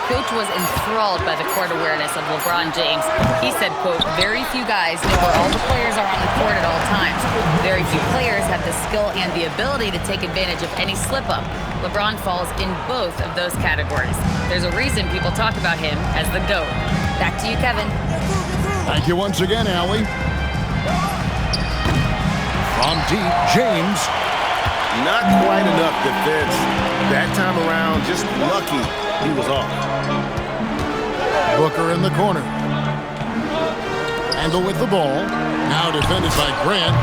coach was enthralled by the court awareness of LeBron James. He said, quote, "Very few guys know where all the players are on the court at all times. Very few players have the skill and the ability to take advantage of any slip-up. LeBron falls in both of those categories. There's a reason people talk about him as the GOAT." Back to you, Kevin. Thank you once again, Allie. From deep, James. Not quite enough defense. That time around, just lucky he was off. Booker in the corner. Randall with the ball. Now defended by Grant.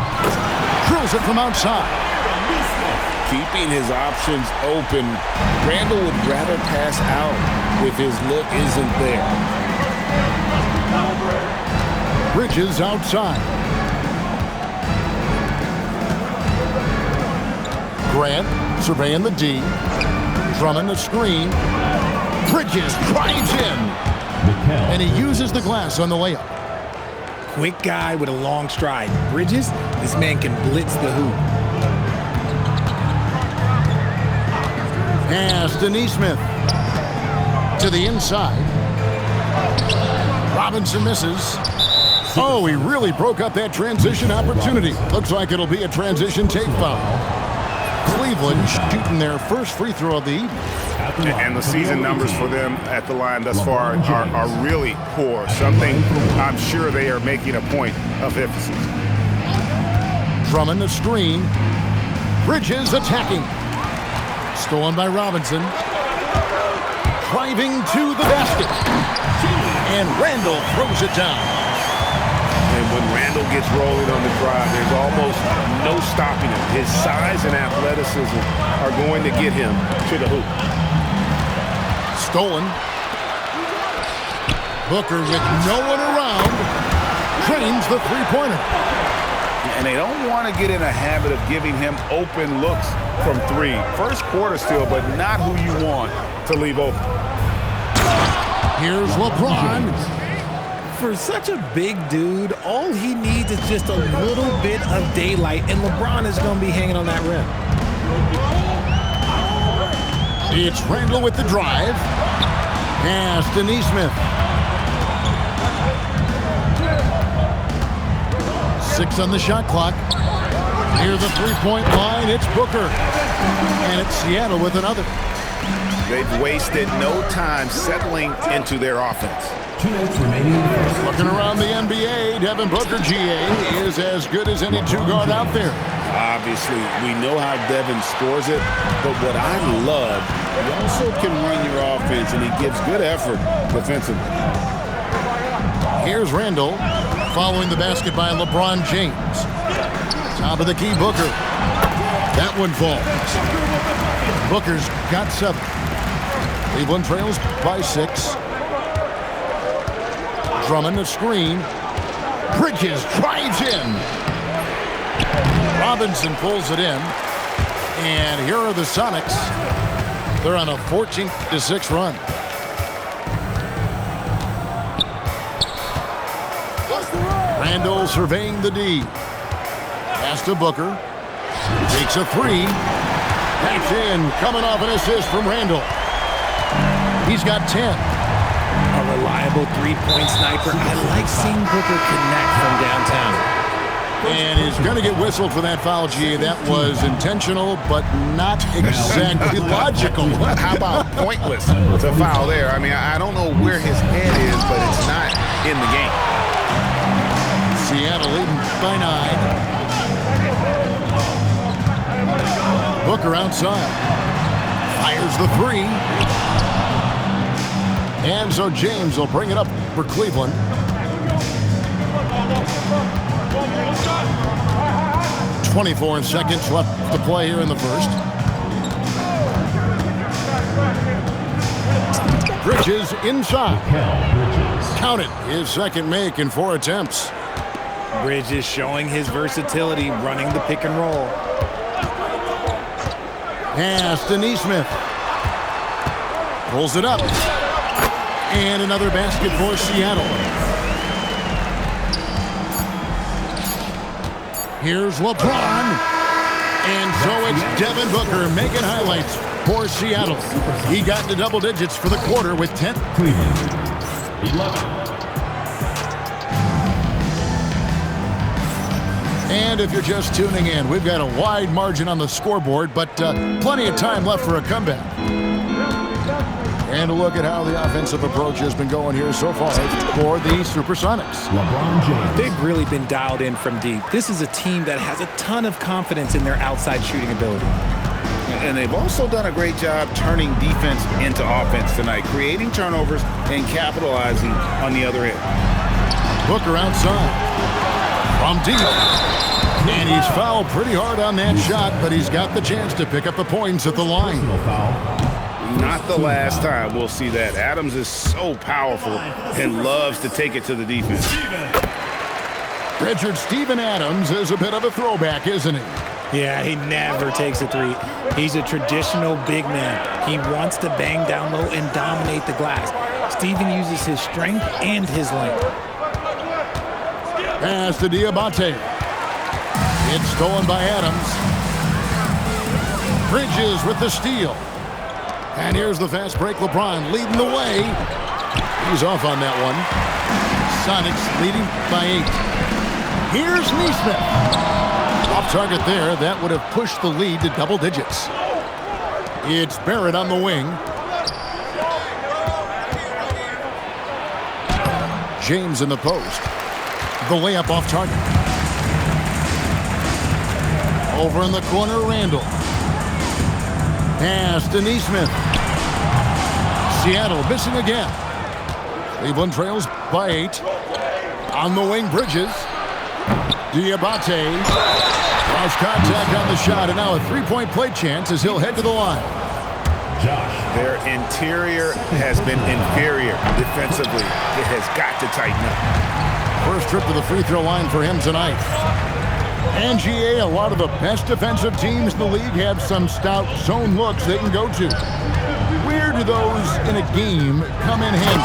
Drills it from outside. Keeping his options open. Randall would rather pass out if his look isn't there. Bridges outside. Grant surveying the D. Drummond the screen. Bridges drives in. And he uses the glass on the layup. Quick guy with a long stride. Bridges, this man can blitz the hoop. Pass to Neesmith. To the inside. Robinson misses. Oh, he really broke up that transition opportunity. Looks like it'll be a transition take foul. Cleveland shooting their first free throw of the evening. And the season numbers for them at the line thus far are really poor. Something I'm sure they are making a point of emphasis. Drummond the screen. Bridges attacking. Stolen by Robinson. Driving to the basket. And Randall throws it down. And when Randall gets rolling on the drive, there's almost no stopping him. His size and athleticism are going to get him to the hoop. Stolen. Booker with no one around. Trains the three-pointer. And they don't want to get in a habit of giving him open looks from three. First quarter still, but not who you want to leave open. Here's LeBron. For such a big dude, all he needs is just a little bit of daylight, and LeBron is going to be hanging on that rim. It's Randall with the drive. Pass to Neesmith. 6 on the shot clock. Near the three-point line, it's Booker. And it's Seattle with another. They've wasted no time settling into their offense. Looking around the NBA, Devin Booker, GA, is as good as any two-guard out there. Obviously, we know how Devin scores it, but what I love, he also can run your offense, and he gives good effort defensively. Here's Randall, following the basket by LeBron James. Top of the key, Booker. That one falls. Booker's got 7. Cleveland trails by 6. Drummond the screen. Bridges drives in. Robinson pulls it in. And here are the Sonics. They're on a 14-6 run. Randall surveying the D. Pass to Booker. Takes a 3. That's in. Coming off an assist from Randall. He's got 10. A reliable three-point sniper. I like seeing Booker connect from downtown. And he's going to get whistled for that foul, G. That was intentional, but not exactly logical. How about pointless? It's a foul there. I mean, I don't know where his head is, but it's not in the game. Seattle leading by 9. Booker outside. Fires the 3. And so James will bring it up for Cleveland. .24 seconds left to play here in the first. Bridges inside. Count it. His second make in 4 attempts. Bridges showing his versatility, running the pick and roll. Pass to Neesmith. Pulls it up. And another basket for Seattle. Here's LeBron. And so it's Devin Booker making highlights for Seattle. He got into double digits for the quarter with 10. Cleveland, 11. And if you're just tuning in, we've got a wide margin on the scoreboard, but plenty of time left for a comeback. And a look at how the offensive approach has been going here so far for the Supersonics. LeBron James. They've really been dialed in from deep. This is a team that has a ton of confidence in their outside shooting ability. And they've also done a great job turning defense into offense tonight, creating turnovers and capitalizing on the other end. Booker outside from deep. And he's fouled pretty hard on that shot, but he's got the chance to pick up the points at the line. Personal foul. Not the last time we'll see that. Adams is so powerful and loves to take it to the defense. Richard Steven Adams is a bit of a throwback, isn't he? Yeah, he never takes a three. He's a traditional big man. He wants to bang down low and dominate the glass. Steven uses his strength and his length. Pass to Diabate. It's stolen by Adams. Bridges with the steal. And here's the fast break. LeBron leading the way. He's off on that one. Sonics leading by 8. Here's Neesmith. Off target there. That would have pushed the lead to double digits. It's Barrett on the wing. James in the post. The layup off target. Over in the corner, Randall. Pass to Neesmith. Seattle missing again. Cleveland trails by 8. On the wing, Bridges. Diabate. Lost contact on the shot, and now a three-point play chance as he'll head to the line. Josh. Their interior has been inferior defensively. It has got to tighten up. First trip to the free throw line for him tonight. And GA, a lot of the best defensive teams in the league have some stout zone looks they can go to. Where do those in a game come in handy?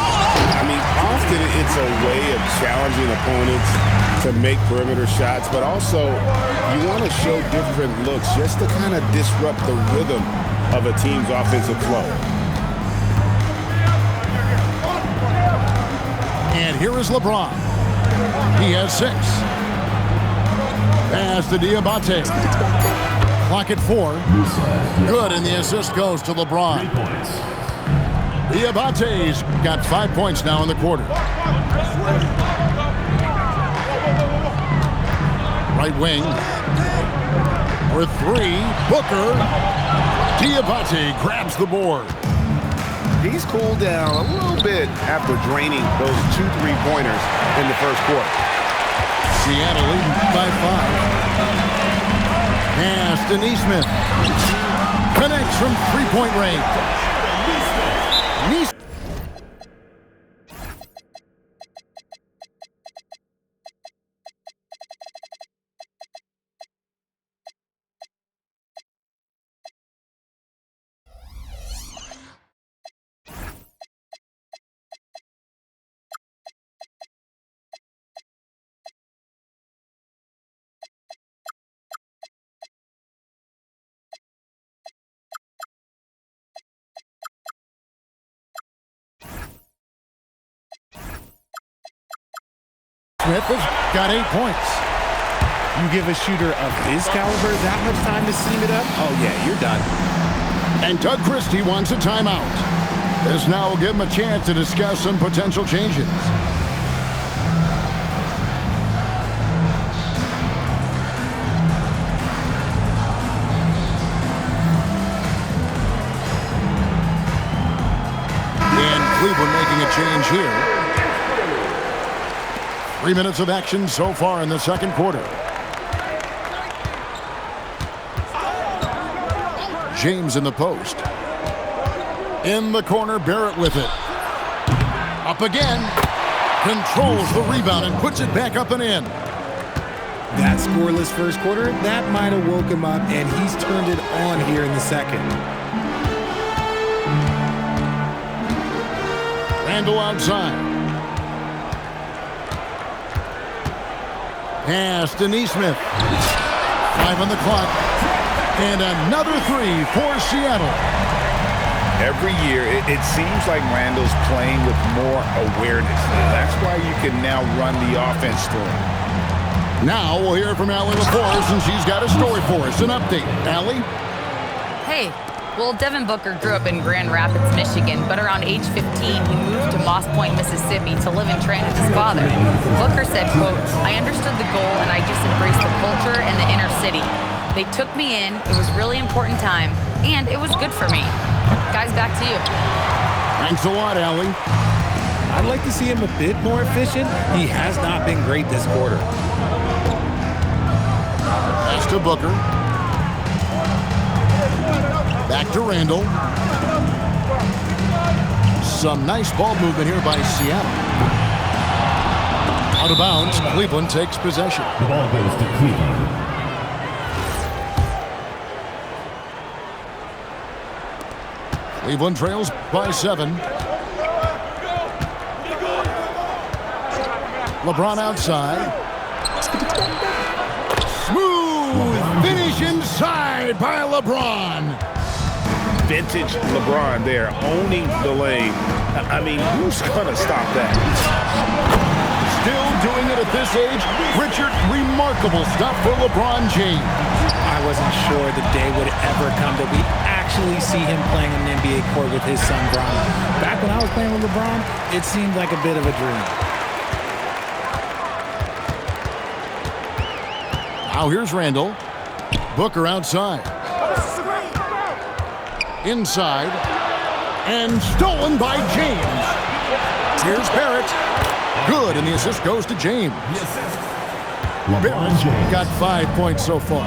I mean, often it's a way of challenging opponents to make perimeter shots, but also you want to show different looks just to kind of disrupt the rhythm of a team's offensive flow. And here is LeBron. He has 6. Pass to Diabate. Clock at 4. Good, and the assist goes to LeBron. 3 points. Diabate's got 5 points now in the quarter. Right wing. For 3, Booker. Diabate grabs the board. He's cooled down a little bit after draining those 2 3-pointers in the first quarter. Seattle leading by 5. Pass to Neesmith. Connects from three-point range. Neesmith. Smith has got 8 points. You give a shooter of his caliber that much time to seam it up? Oh, yeah, you're done. And Doug Christie wants a timeout. This now will give him a chance to discuss some potential changes. And Cleveland making a change here. 3 minutes of action so far in the second quarter. James in the post. In the corner, Barrett with it. Up again. Controls the rebound and puts it back up and in. That scoreless first quarter, that might have woke him up, and he's turned it on here in the second. Randall outside. Pass to Neesmith. 5 on the clock. And another three for Seattle. Every year, it seems like Randall's playing with more awareness. That's why you can now run the offense through him. Now we'll hear from Allie LaForce, and she's got a story for us. An update. Allie? Hey, well, Devin Booker grew up in Grand Rapids, Michigan, but around age 15, he moved to Moss Point, Mississippi to live and train with his father. Booker said, quote, "I understood the goal and I just embraced the culture and the inner city. They took me in, it was a really important time, and it was good for me." Guys, back to you. Thanks a lot, Allie. I'd like to see him a bit more efficient. He has not been great this quarter. Pass to Booker. Back to Randall. Some nice ball movement here by Seattle. Out of bounds, Cleveland takes possession. The ball goes to Cleveland. Cleveland trails by 7. LeBron outside. Smooth finish inside by LeBron. Vintage LeBron there, owning the lane. I mean, who's going to stop that? Still doing it at this age. Richard, remarkable stuff for LeBron James. I wasn't sure the day would ever come that we actually see him playing on an NBA court with his son, Bron. Back when I was playing with LeBron, it seemed like a bit of a dream. Now here's Randall. Booker outside. Inside. And stolen by James. Here's Barrett. Good, and the assist goes to James. Barrett's got 5 points so far.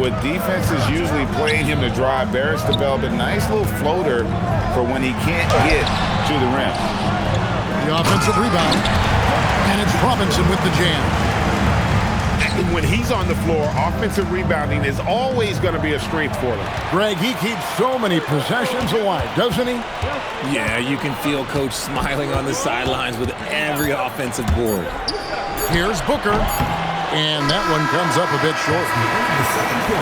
With defenses usually playing him to drive, Barrett's developed a nice little floater for when he can't get to the rim. The offensive rebound. And it's Robinson with the jam. When he's on the floor, offensive rebounding is always going to be a strength for them. Greg, he keeps so many possessions alive, doesn't he? Yeah, you can feel Coach smiling on the sidelines with every offensive board. Here's Booker. And that one comes up a bit short.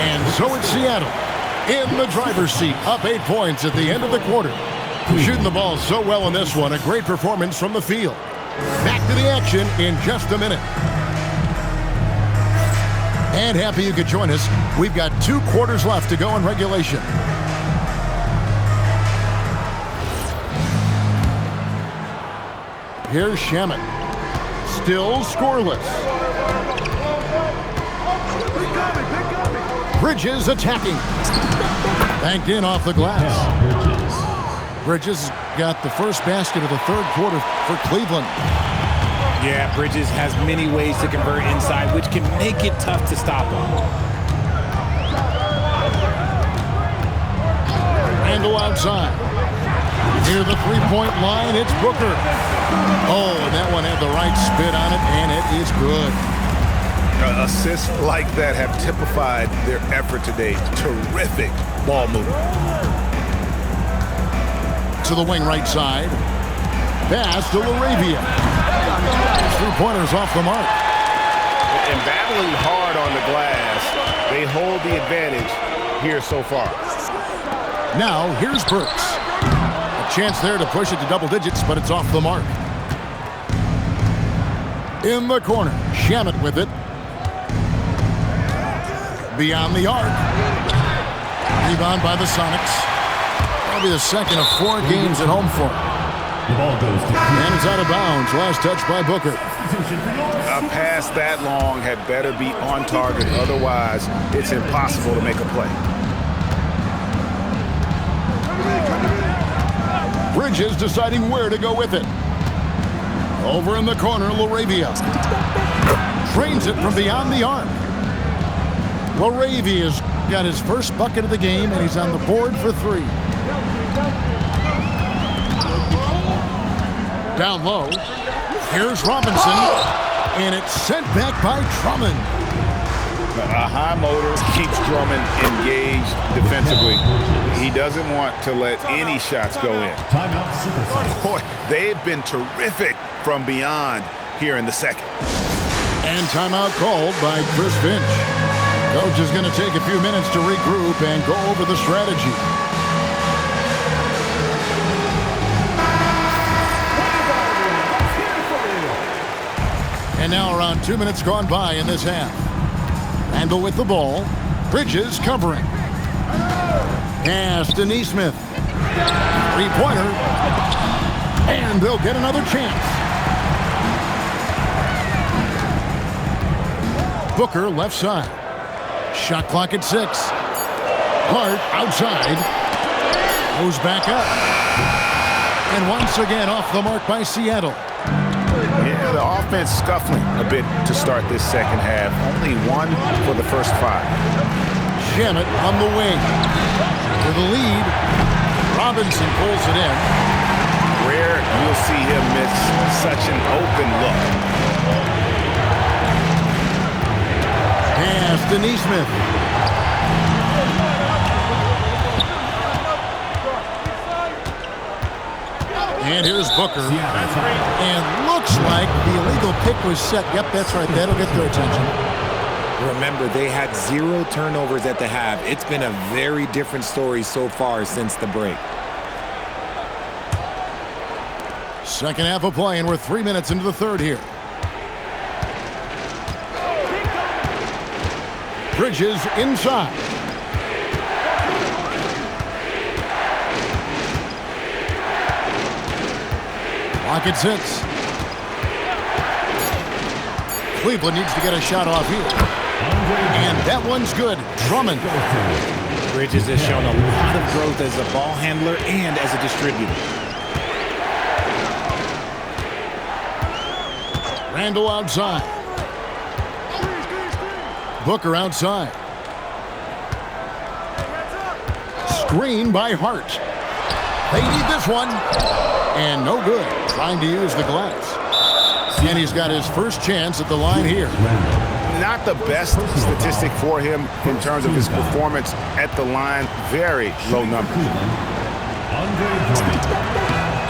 And so it's Seattle in the driver's seat, up 8 points at the end of the quarter. Shooting the ball so well in this one, a great performance from the field. Back to the action in just a minute. And happy you could join us. We've got 2 quarters left to go in regulation. Here's Shamet. Still scoreless. Bridges attacking. Banked in off the glass. Bridges got the first basket of the third quarter for Cleveland. Yeah, Bridges has many ways to convert inside, which can make it tough to stop him. Randall outside. Near the three-point line, it's Booker. Oh, and that one had the right spin on it, and it is good. Assists like that have typified their effort today. Terrific ball movement. To the wing right side. Pass to LaRavia. 3-pointers off the mark. And battling hard on the glass, they hold the advantage here so far. Now, here's Burks. A chance there to push it to double digits, but it's off the mark. In the corner, Shamet with it. Beyond the arc. Rebound by the Sonics. That'll be the second of 4 games at home for him. The ball goes to And it's out of bounds. Last touch by Booker. A pass that long had better be on target. Otherwise, it's impossible to make a play. Bridges deciding where to go with it. Over in the corner, LaRavia. Trains it from beyond the arc. LaRavia's got his first bucket of the game, and he's on the board for 3. Down low. Here's Robinson. And it's sent back by Drummond. A high motor keeps Drummond engaged defensively. He doesn't want to let any shots go in. timeout Supersonics. Boy, they've been terrific from beyond here in the second. And timeout called by Chris Finch. Coach is going to take a few minutes to regroup and go over the strategy. And now around 2 minutes gone by in this half. Randall with the ball. Bridges covering. Pass to Neesmith. Three-pointer. And they'll get another chance. Booker left side. Shot clock at 6. Hart outside. Goes back up. And once again off the mark by Seattle. Yeah, the offense scuffling a bit to start this second half. Only one for the first 5. Shannon on the wing. To the lead. Robinson pulls it in. Rare you'll see him miss such an open look. Pass to Neesmith. And here's Booker. And looks like the illegal pick was set. Yep, that's right. That'll get their attention. Remember, they had 0 turnovers at the half. It's been a very different story so far since the break. Second half of play, and we're 3 minutes into the third here. Bridges inside. Clock at 6. Cleveland needs to get a shot off here. And that one's good. Drummond. Bridges has shown a lot of growth as a ball handler and as a distributor. Randall outside. Booker outside. Screen by Hart. They need this one. And no good. Trying to use the glass. And he's got his first chance at the line here. Not the best statistic for him in terms of his performance at the line. Very low numbers.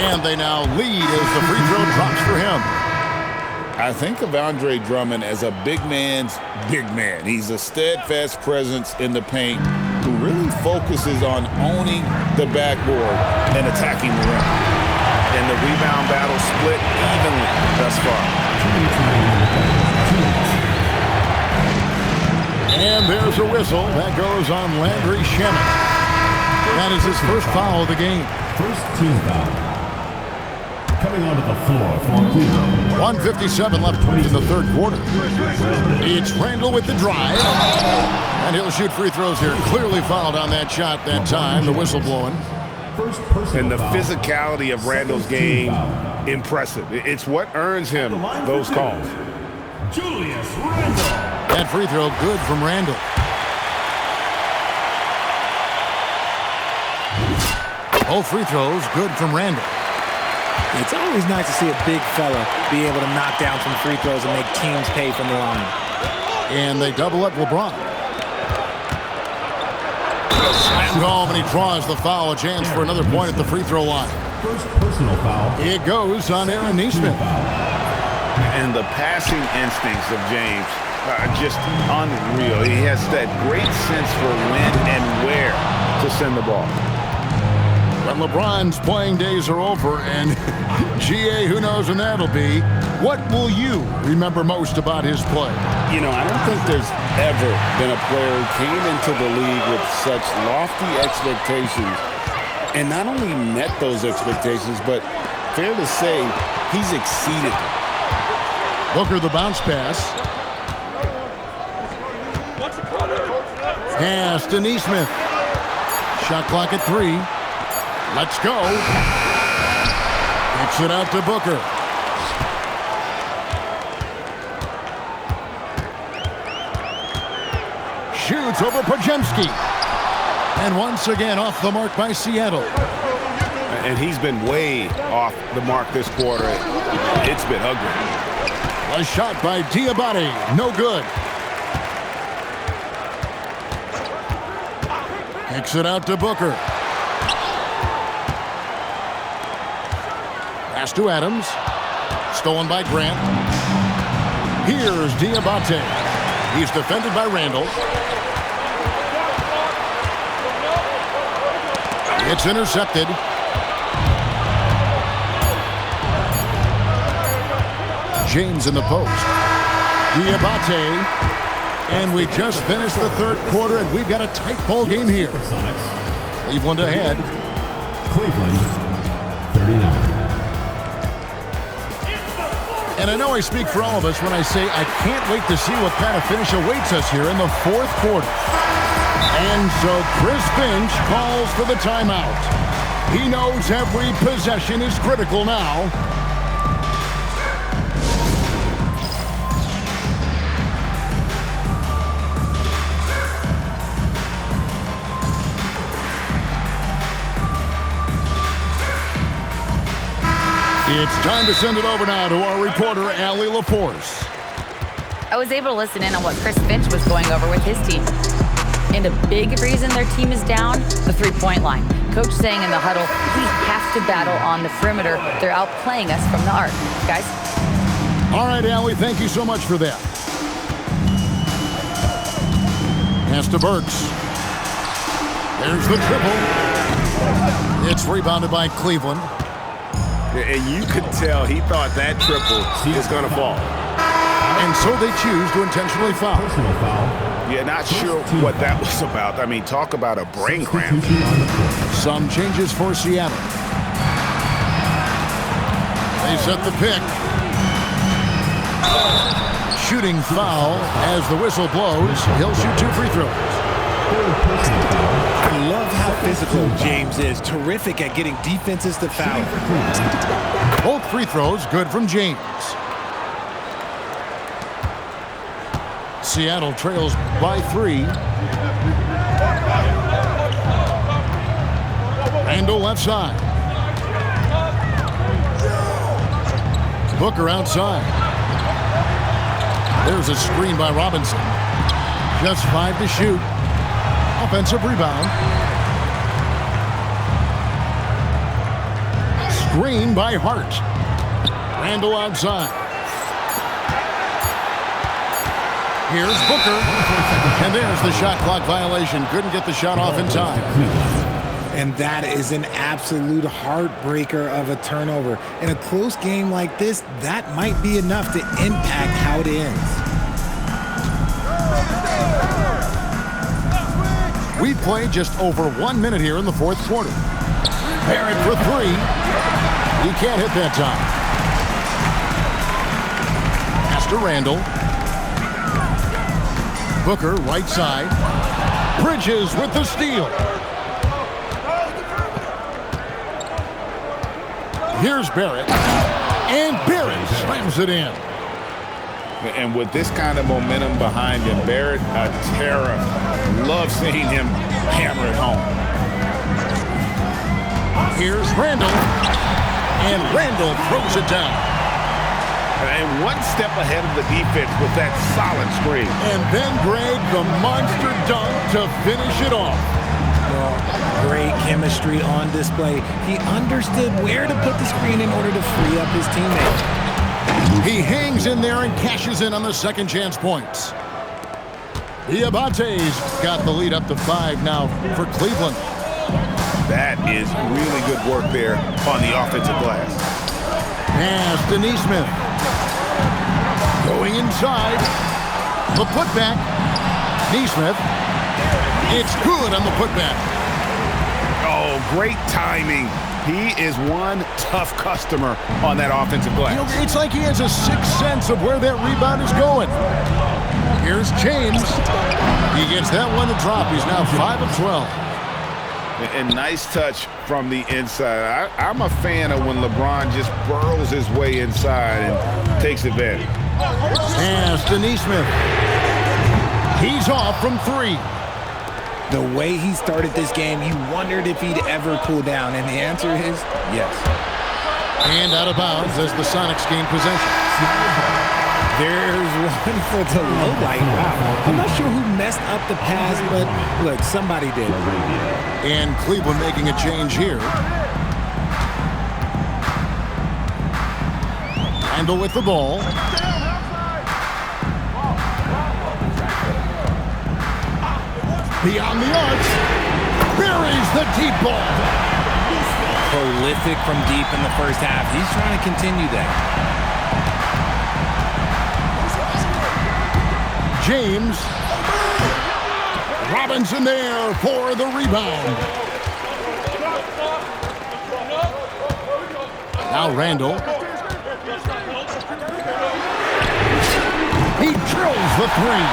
And they now lead as the free throw drops for him. I think of Andre Drummond as a big man's big man. He's a steadfast presence in the paint who really focuses on owning the backboard and attacking the rim. And the rebound battle split evenly thus far. And there's a whistle. That goes on Landry Shamet. That is his first foul of the game. First team foul. Coming onto the floor for Cleveland. 1:57 left in the third quarter. It's Randall with the drive. And he'll shoot free throws here. Clearly fouled on that shot that time. The whistle blowing. And the physicality of Randall's game, impressive. It's what earns him those calls. Julius Randle. That free throw good from Randall. Both free throws good from Randall. It's always nice to see a big fella be able to knock down some free throws and make teams pay from the line. And they double up LeBron. And he draws the foul. A chance for another point at the free throw line. First personal foul. It goes on Aaron Neesmith. And the passing instincts of James are just unreal. He has that great sense for when and where to send the ball. When LeBron's playing days are over, and GA, who knows when that'll be, what will you remember most about his play? You know, I don't think there's ever been a player who came into the league with such lofty expectations and not only met those expectations, but fair to say, he's exceeded them. Booker the bounce pass. Pass to Neesmith. Shot clock at 3. Let's go. Kicks it out to Booker. Shoots over Pajemski. And once again off the mark by Seattle. And he's been way off the mark this quarter. It's been ugly. A shot by Diabate. No good. Kicks it out to Booker. Pass to Adams. Stolen by Grant. Here's Diabate. He's defended by Randall. It's intercepted. James in the post. Diabate. And we just finished the third quarter, and we've got a tight ball game here. Cleveland ahead. Cleveland, 39. And I know I speak for all of us when I say I can't wait to see what kind of finish awaits us here in the fourth quarter. And so Chris Finch calls for the timeout. He knows every possession is critical now. It's time to send it over now to our reporter, Allie LaForce. I was able to listen in on what Chris Finch was going over with his team. And a big reason their team is down, the three-point line. Coach saying in the huddle, we have to battle on the perimeter. They're outplaying us from the arc. Guys? All right, Allie, thank you so much for that. Pass to Burks. There's the triple. It's rebounded by Cleveland. And you could tell he thought that triple was going to fall. And so they choose to intentionally foul. Personal foul. Yeah, not sure what that was about. I mean, talk about a brain cramp. Some changes for Seattle. They set the pick. Shooting foul as the whistle blows. He'll shoot 2 free throws. I love how physical James is. Terrific at getting defenses to foul. Both free throws good from James. Seattle trails by 3. Randall left side. Booker outside. There's a screen by Robinson. Just 5 to shoot. Offensive rebound. Screen by Hart. Randall outside. Here's Booker. And there's the shot clock violation. Couldn't get the shot off in time. And that is an absolute heartbreaker of a turnover. In a close game like this, that might be enough to impact how it ends. We've played just over 1 minute here in the fourth quarter. Barrett for 3. He can't hit that time. Pass to Randall. Booker, right side. Bridges with the steal. Here's Barrett. And Barrett slams it in. And with this kind of momentum behind him, Barrett, a terror. Love seeing him hammer it home. Here's Randall. And Randall throws it down. And one step ahead of the defense with that solid screen. And then Greg, the monster dunk to finish it off. Well, great chemistry on display. He understood where to put the screen in order to free up his teammate. He hangs in there and cashes in on the second chance points. Diabate's got the lead up to 5 now for Cleveland. That is really good work there on the offensive glass. Pass to Neesmith. Going inside. The putback. Neesmith. It's good on the putback. Oh, great timing. He is one tough customer on that offensive glass. You know, it's like he has a sixth sense of where that rebound is going. Here's James. He gets that one to drop. He's now 5 of 12. And nice touch from the inside. I'm a fan of when LeBron just burrows his way inside and takes advantage. Pass to Neesmith. He's off from 3. The way he started this game, you wondered if he'd ever cool down, and the answer is yes. And out of bounds as the Sonics gain possession. There's one for the low light. Wow. I'm not sure who messed up the pass, but look, somebody did. And Cleveland making a change here. Randall with the ball. Beyond the arc. Buries the deep ball. Prolific from deep in the first half. He's trying to continue that. James. Robinson there for the rebound. Now Randall. He drills the three.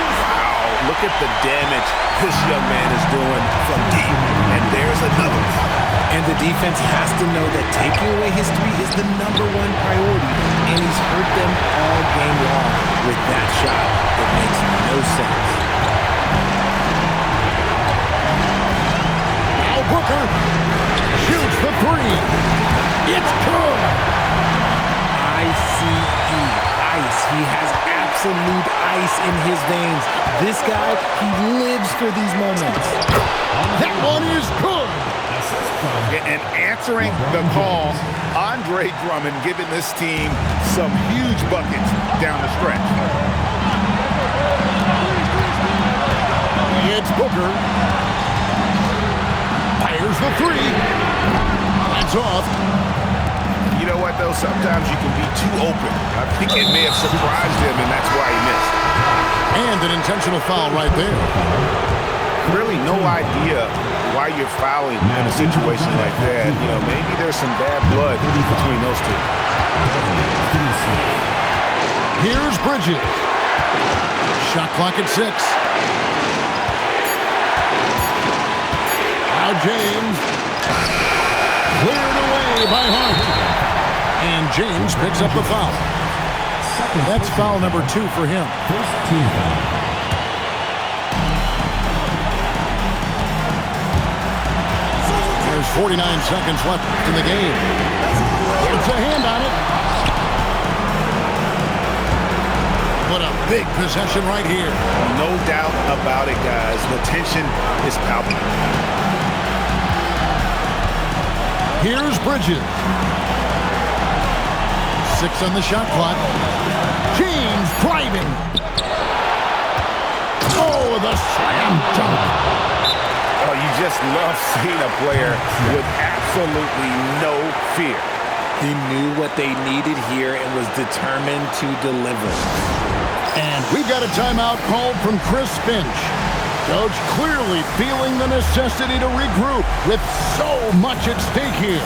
Wow, look at the damage this young man is doing from deep. And there's another. And the defense has to know that taking away his three is the #1 priority. And he's hurt them all game long with that shot. It makes no sense. Now Booker shoots the three. It's good. Ice. He has absolute ice in his veins. This guy, he lives for these moments. That one is good. And answering the call, Andre Drummond giving this team some huge buckets down the stretch. It's Booker. Fires the three. That's off. You know what, though? Sometimes you can be too open. I think it may have surprised him, and that's why he missed. And an intentional foul right there. Really no idea why you're fouling in a situation like that. You know, maybe there's some bad blood between those two. Here's Bridges. Shot clock at 6. Now James. Cleared away by Hart. And James picks up the foul. That's foul number 2 for him. First team foul. There's 49 seconds left in the game. It's a hand on it. What a big possession right here. No doubt about it, guys. The tension is palpable. Here's Bridges. 6 on the shot clock. James driving. Oh, the slam dunk. Oh, you just love seeing a player with absolutely no fear. He knew what they needed here and was determined to deliver. And we've got a timeout called from Chris Finch. Coach clearly feeling the necessity to regroup with so much at stake here.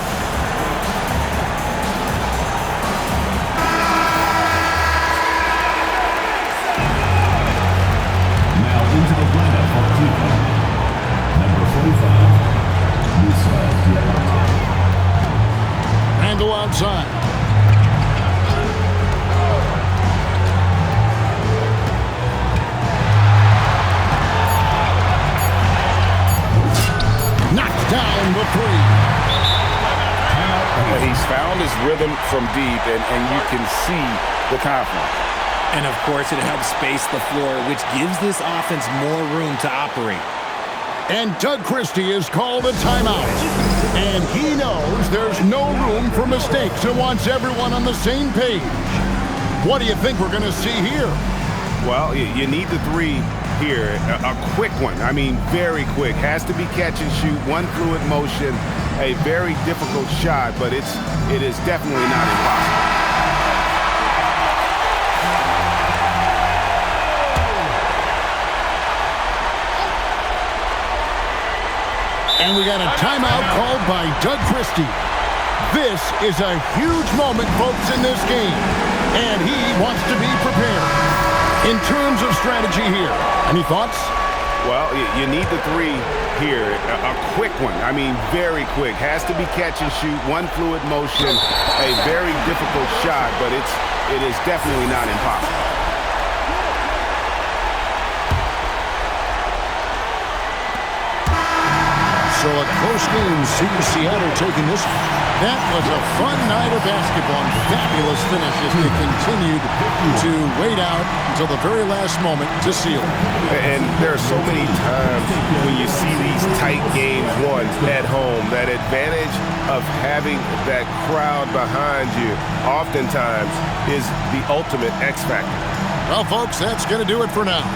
Now into the lineup for Cleveland. Number 45, Randall outside. Knocked down the three. He's found his rhythm from deep, and you can see the confidence. And of course, it helps space the floor, which gives this offense more room to operate. And Doug Christie has called a timeout. And he knows there's no room for mistakes and wants everyone on the same page. What do you think we're going to see here? Well, you need the three here. A quick one. I mean, very quick. Has to be catch and shoot. One fluid motion. A very difficult shot, but it is definitely not impossible. And we got a timeout called by Doug Christie. This is a huge moment, folks, in this game. And he wants to be prepared. In terms of strategy here, any thoughts? Well, you need the three here. A quick one. I mean, very quick. Has to be catch and shoot. One fluid motion. A very difficult shot, but it is definitely not impossible. So a close game sees Seattle taking this. That was a fun night of basketball and fabulous finish as they continued to wait out until the very last moment to seal. And there are so many times when you see these tight games won at home, that advantage of having that crowd behind you oftentimes is the ultimate X factor. Well, folks, that's going to do it for now.